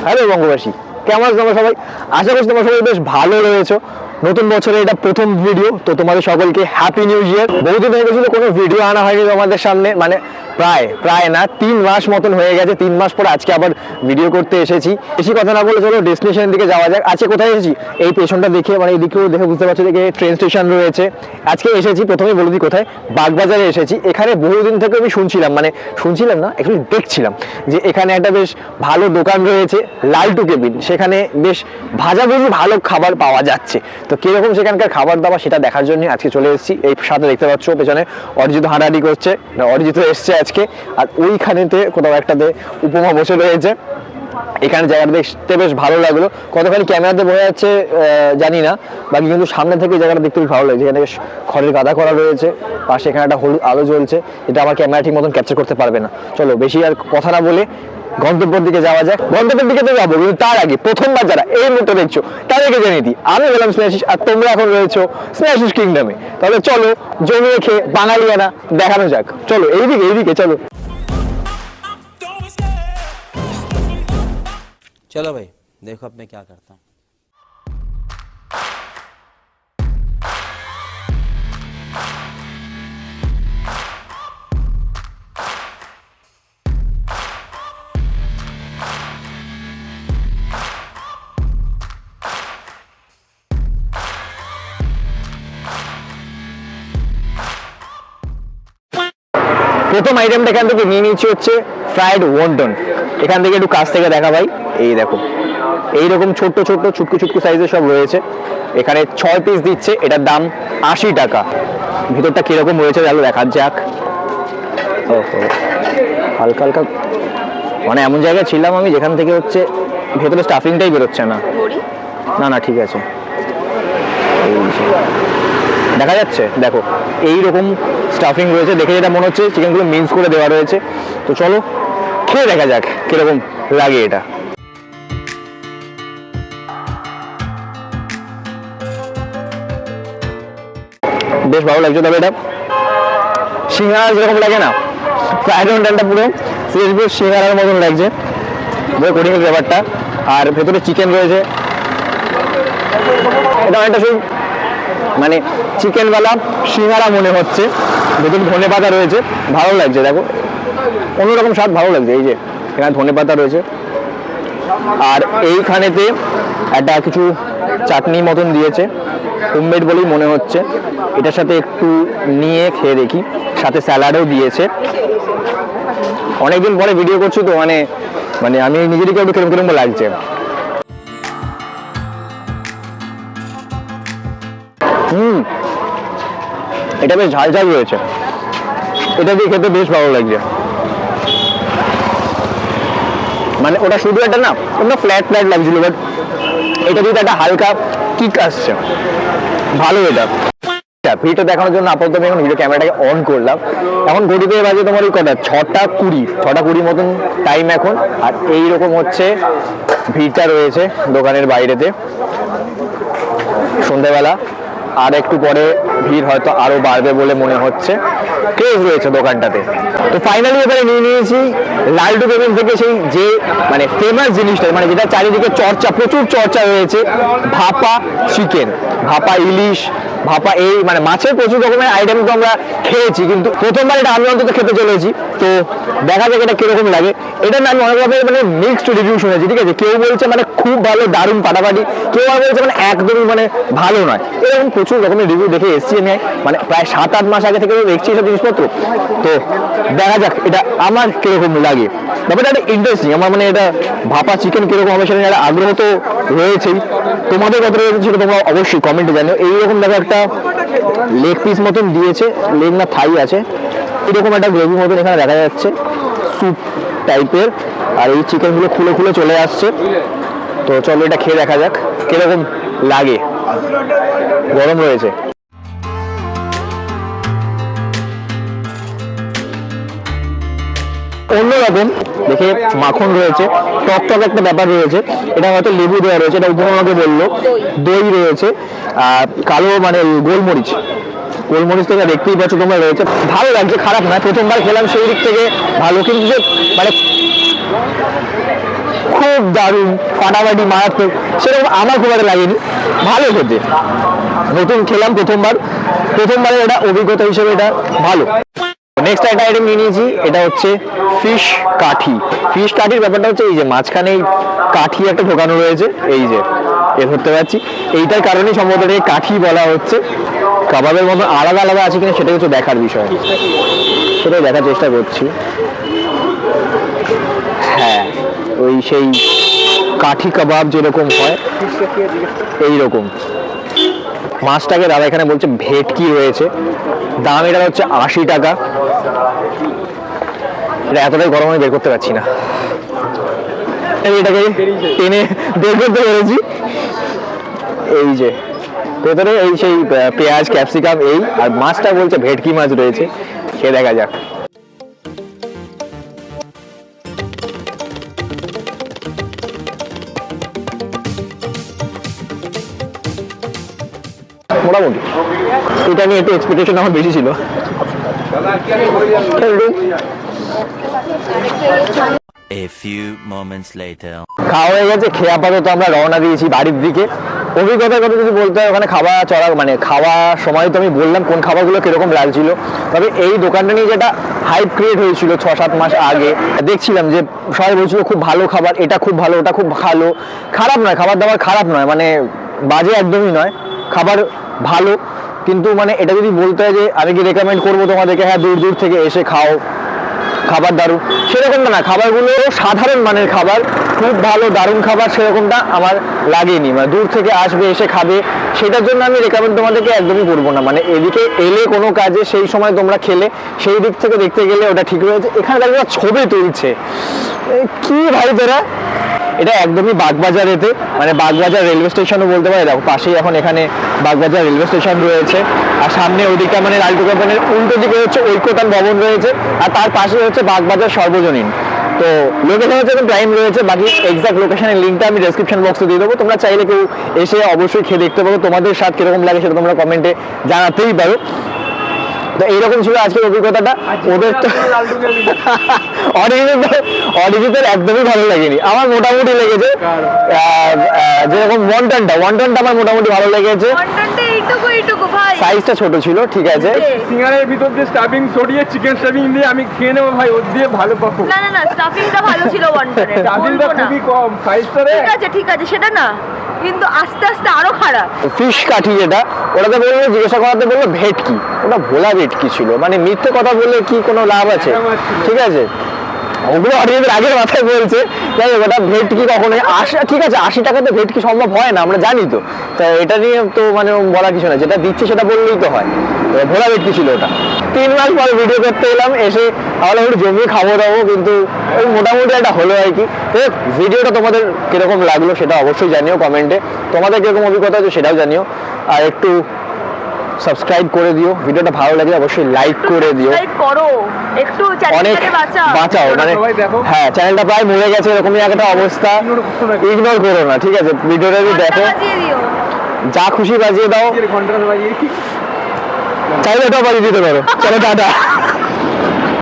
Hello বঙ্গবাসী, কেমন আছো তোমরা সবাই? আশা করছি তোমরা সবাই বেশ ভালো রয়েছো। নতুন বছরে এটা প্রথম ভিডিও, তো তোমাদের সকলকে হ্যাপি নিউ ইয়ার। বহুদিন হয়ে গেছিল কোনো ভিডিও আনা হয়নি তোমাদের সামনে, মানে প্রায় না 3 মাস মতন হয়ে গেছে। 3 মাস পরে আজকে আবার ভিডিও করতে এসেছি। বেশি কথা না বলে চলো ডেস্টিনেশনের দিকে যাওয়া যাক। আজকে কোথায় এসেছি এই পেছনটা দেখে, মানে এই দিকেও দেখে বুঝতে পারছো যে ট্রেন স্টেশন রয়েছে। আজকে এসেছি, প্রথমেই বলে দিই কোথায়, বাগবাজারে এসেছি। এখানে বহুদিন থেকে আমি শুনছিলাম না, অ্যাকচুয়ালি দেখছিলাম যে এখানে একটা বেশ ভালো দোকান রয়েছে, লালটু কেবিন। সেখানে বেশ ভাজাভুজি ভালো খাবার পাওয়া যাচ্ছে। তো কিরকম সেখানকার খাবার দাবার সেটা দেখার জন্য আজকে চলে এসেছি। এই সাথে দেখতে পাচ্ছ পেছনে অরিজিৎ হাঁটাহাঁটি করছে, অরিজিৎ এসছে আজকে। আর ওইখানেতে কোথাও একটাতে উপমা বসে রয়েছে। এখানে জায়গাটা দেখতে বেশ ভালো লাগলো। কতখানি ক্যামেরাতে বোঝা যাচ্ছে জানি না, বাকি কিন্তু সামনে থেকে জায়গাটা দেখতে বেশ ভালো লাগছে। এখানে বেশ খড়ের গাদা করা রয়েছে, পাশে এখানে একটা হলুদ আলো জ্বলছে, যেটা আমার ক্যামেরা ঠিক মতন ক্যাপচার করতে পারবে না। চলো বেশি আর কথা না বলে গন্তব্যের দিকে যাওয়া যাক। গন্তব্যের দিকে তো যাবো, কিন্তু তার আগে প্রথমবার যারা এই মুহূর্তে দেখছো তাদেরকে জানিয়ে দিই, আমি বললাম স্নেহাশিস, আর তোমরা এখন রয়েছো স্নেহাশিস কিংডমে। তাহলে চলো জমি রেখে বাঙালিয়ানা দেখানো যাক। চলো এইদিকে চলো। चलो भाई देखो अब मैं क्या करता हूँ। প্রথম আইটেমটা এখান থেকে নিয়ে নিচ্ছি হচ্ছে ফ্রাইড ওয়ন্টন। এখান থেকে একটু কাছ থেকে দেখা ভাই, এই দেখো এইরকম ছোট্ট ছোট্ট ছুটকু সাইজের সব রয়েছে। এখানে 6 পিস দিচ্ছে, এটার দাম 80 টাকা। ভিতরটা কিরকম রয়েছে চলো দেখা যাক। ওহো, হালকা হালকা, মানে এমন জায়গায় ছিলাম আমি যেখান থেকে হচ্ছে ভেতরে স্টাফিংটাই বেরোচ্ছে না। না ঠিক আছে, দেখা যাচ্ছে দেখো এইরকম স্টাফিং রয়েছে। দেখে যেটা মনে হচ্ছে চিকেনগুলো মিক্স করে দেওয়া রয়েছে। তো চলো খেয়ে দেখা যাক কিরকম লাগে এটা। বেশ ভালো লাগছে, তবে এটা সিঙ্গারা যেরকম লাগে না, ফ্রাইড ওয়ন্টনটা পুরো সিঙ্গারার মতন লাগছে কোটিং এর ব্যাপারটা। আর ভেতরে চিকেন রয়েছে, এটা অনেকটা শুধু মানে চিকেনওয়ালা সিঙ্গারা মনে হচ্ছে। ভেতরে ধনে পাতা রয়েছে, ভালো লাগছে। দেখো অন্যরকম স্বাদ, ভালো লাগছে। এই যে এখানে ধনে পাতা রয়েছে, আর এইখানেতে একটা কিছু চাটনি মতন দিয়েছে, হোমমেড বলেই মনে হচ্ছে। এটার সাথে একটু নিয়ে খেয়ে দেখি, সাথে স্যালাডও দিয়েছে। অনেকদিন পরে ভিডিও করছি তো মানে আমি নিজেদেরকে একটু কিরকম লাগছে। এটা বেশ ঝাল রয়েছে, এটা দিয়ে খেতে বেশ ভালো লাগছে। মানে ওটা শুধু একটা না, ওটা ফ্ল্যাট লাগছিল, বাট এটা দিয়ে একটা হালকা কিক আসছে, ভালো এটা। ভিডিও দেখানোর জন্য আপাতত আমি এখন ভিডিও ক্যামেরাটাকে অন করলাম। এখন ঘড়িতে বাজে তোমার ওই কটা 6টা 20 মতন টাইম এখন। আর এইরকম হচ্ছে ভিড়টা রয়েছে দোকানের বাইরেতে সন্ধ্যাবেলা। আর একটু পরে ভিড় হয়তো আরো বাড়বে বলে মনে হচ্ছে, ক্রেজ রয়েছে দোকানটাতে। তো ফাইনালি এবারে নিয়ে নিয়েছি লালটু কেবিন থেকে সেই যে মানে ফেমাস জিনিসটা, মানে যেটা চারিদিকে প্রচুর চর্চা রয়েছে, ভাপা চিকেন, ভাপা ইলিশ, ভাপা এই মানে মাছের প্রচুর রকমের আইটেম তো আমরা খেয়েছি, কিন্তু প্রথমবার এটা আমি অন্তত খেতে চলেছি। তো দেখা যাক এটা কিরকম লাগে। এটা না আমি অনেকভাবে মানে মিক্সড রিভিউ শুনেছি, ঠিক আছে। কেউ বলছে মানে খুব ভালো, দারুণ ফাটাফাটি, কেউ আর বলছে মানে একদমই মানে ভালো নয়। এরকম প্রচুর রকমের রিভিউ দেখে এসছি আমি, মানে প্রায় 7-8 মাস আগে থেকে দেখছি এসব জিনিসপত্র। তো দেখা যাক এটা আমার কিরকম লাগে। ব্যাপারটা একটা ইন্টারেস্টিং, আমার মানে এটা ভাপা চিকেন কিরকম হবে সেটা একটা আগ্রহ তো রয়েছেই। তোমাদের কত রয়েছে সেটা তোমরা অবশ্যই কমেন্টে জানিও। এইরকম দেখো একটা লেগ পিস মতন দিয়েছে, লেগ না থাই আছে, এরকম একটা গ্রেভি মতন এখানে দেখা যাচ্ছে, স্যুপ টাইপের। আর এই চিকেনগুলো খুলে চলে আসছে। তো চলো এটা খেয়ে দেখা যাক কিরকম লাগে। গরম রয়েছে, অন্যরকম দেখে, মাখন রয়েছে, টক একটা ব্যাপার রয়েছে। এটা হয়তো লেবু দেওয়া রয়েছে, এটা উপমা আমাকে বললো। দই রয়েছে, আর কালো মানে গোলমরিচ থেকে দেখতেই পাচ্ছ তোমরা রয়েছে। ভালো লাগছে, খারাপ না, প্রথমবার খেলাম সেই দিক থেকে ভালো। কিন্তু মানে খুব খুব দারুণ ফাটাফাটি মারাত্মক সেরকম আমার খুব একটা লাগেনি, ভালো খেতে। নতুন খেলাম প্রথমবারের এটা অভিজ্ঞতা হিসেবে এটা ভালো। নেক্সট একটা আইটেম নিয়ে নিয়েছি, এটা হচ্ছে ফিশ কাঠি। ফিশ কাঠির ব্যাপারটা হচ্ছে এই যে মাঝখানে এই কাঠি একটা ঢোকানো রয়েছে, এই যে এ ধরতে পারছি, এইটার কারণেই সম্ভবত এটাকে কাঠি বলা হচ্ছে। কাবাবের মতো আলাদা আলাদা আছে কিনা সেটা হচ্ছে দেখার বিষয়, সেটাই দেখার চেষ্টা করছি। হ্যাঁ, ওই সেই কাঠি কাবাব যেরকম হয় এই রকম। মাছটাকে দাদা এখানে বলছে ভেটকি রয়েছে, দাম এটা হচ্ছে 80 টাকা। এটা এতটাই গরম আমি বের করতে পারছি না, আমি এটাকে টেনে বের করতে পেরেছি। এই যে ভেতরে এই সেই পেঁয়াজ ক্যাপসিকাম এই, আর মাছটা বলছে ভেটকি মাছ রয়েছে, খেয়ে দেখা যাক। মোটামুটি এটা নিয়ে একটু এক্সপেকটেশন আমার বেশি ছিল। A few moments later. খাওয়া হয়ে গেছে, খেয়ে আপাতত আমরা রওনা দিয়েছি বাড়ির দিকে। অভিজ্ঞতার কথা যদি বলতে হয়, ওখানে খাওয়া চড়া মানে খাওয়ার সময় তো আমি বললাম কোন খাবারগুলো কিরকম লাগছিল, তবে এই দোকানটা নিয়ে যেটা হাইপ ক্রিয়েট হয়েছিল 6-7 মাস আগে, দেখছিলাম যে সবাই বলছিল খুব ভালো খাবার, এটা খুব ভালো, ওটা খুব ভালো। খারাপ নয়, খাবার দাবার খারাপ নয়, মানে বাজে একদমই নয়, খাবার ভালো। কিন্তু মানে এটা যদি বলতে হয় যে আমি কি রেকমেন্ড করবো তোমাদেরকে, হ্যাঁ দূর দূর থেকে এসে খাও, খাবার দারুণ, সেরকমটা না। খাবারগুলো সাধারণ মানের খাবার, খুব ভালো দারুণ খাবার সেরকমটা আমার লাগেনি। মানে দূর থেকে আসবে এসে খাবে, সেটার জন্য আমি রেকমেন্ড তোমাদেরকে একদমই করবো না। মানে এদিকে এলে কোনো কাজে সেই সময় তোমরা খেলে, সেই দিক থেকে দেখতে গেলে ওটা ঠিক রয়েছে। এখানে দেখো ছবি তুলছে, কি ভাই তোরা। এটা একদমই বাগবাজারেতে, মানে বাগবাজার রেলওয়ে স্টেশনও বলতে পারে। দেখো পাশেই এখন এখানে বাগবাজার রেলওয়ে স্টেশন রয়েছে, আর সামনে ওইদিকে মানে লালটু কোম্পানির উল্টো দিকে হচ্ছে ঐক্যতান ভবন রয়েছে, আর তার পাশে হচ্ছে বাগবাজার সর্বজনীন। তো লোকেশন হচ্ছে প্রাইম রয়েছে, বাকি এক্সাক্ট লোকেশনের লিঙ্কটা আমি ডেসক্রিপশন বক্সে দিয়ে দেবো। তোমরা চাইলে কেউ এসে অবশ্যই খেয়ে দেখতে পারো, তোমাদের স্বাদ কিরকম লাগে সেটা তোমরা কমেন্টে জানাতেই পারো। তো এইরকম ছিল আজকের অভিজ্ঞতাটা। ওদের তো অরিজিতের একদমই ভালো লাগেনি, আমার মোটামুটি লেগেছে। যেরকম ওয়ান্টনটা আমার মোটামুটি ভালো লেগেছে, সাইজটা ছোট ছিল, ঠিক আছে। সিঙ্গারের ভিতর দিয়ে স্টাফিং সরিয়ে চিকেন স্টাফিং দিয়ে আমি খেয়ে নেবো ভাই, ওর দিয়ে ভালো পাবো। না স্টাফিংটা ভালো ছিল ওয়ান্টনের, স্টাফিংটা খুবই কম, সাইজটা রে ঠিক আছে সেটা না, কিন্তু আস্তে আস্তে আরো খারাপ। ফিশ কাঠি যেটা, ওটাতে বললো জিজ্ঞাসা করাতে বললো ভেটকি, ওটা ভোলা ভেটকি ছিল। মানে মিথ্যে কথা বলে কি কোনো লাভ আছে? ঠিক আছে, ওগুলো অডিয়েন্সের আগের মাথায় বলছে যাই হোক, ওটা ভেটকি কখনোই ঠিক আছে 80 টাকাতে ভেটকি সম্ভব হয় না, আমরা জানি তো। তা এটা নিয়ে তো মানে বলা কিছু না, যেটা দিচ্ছে সেটা বললেই তো হয়। ভোলা ভেটকি ছিল ওটা। 3 মাস পরে ভিডিও করতে এলাম, এসে তাহলে একটু জমিয়ে খাবো দাবো, কিন্তু ওই মোটামুটি একটা হলো আর কি। ভিডিওটা তোমাদের কিরকম লাগলো সেটা অবশ্যই জানিও কমেন্টে, তোমাদের কিরকম অভিজ্ঞতা আছে সেটাও জানিও। আর একটু সাবস্ক্রাইব করে দিও, ভিডিওটা ভালো লাগলে অবশ্যই লাইক করে দিও, করো একটু, অনেক বাঁচাও। মানে হ্যাঁ, চ্যানেলটা প্রায় মরে গেছে এরকমই একটা অবস্থা, ইগনোর করো না, ঠিক আছে। ভিডিওটা যদি দেখো যা খুশি বাজিয়ে দাও, ঘন্টা বাজিয়ে চাইলে এটাও বাজিয়ে দিতে পারো। চলো টাটা।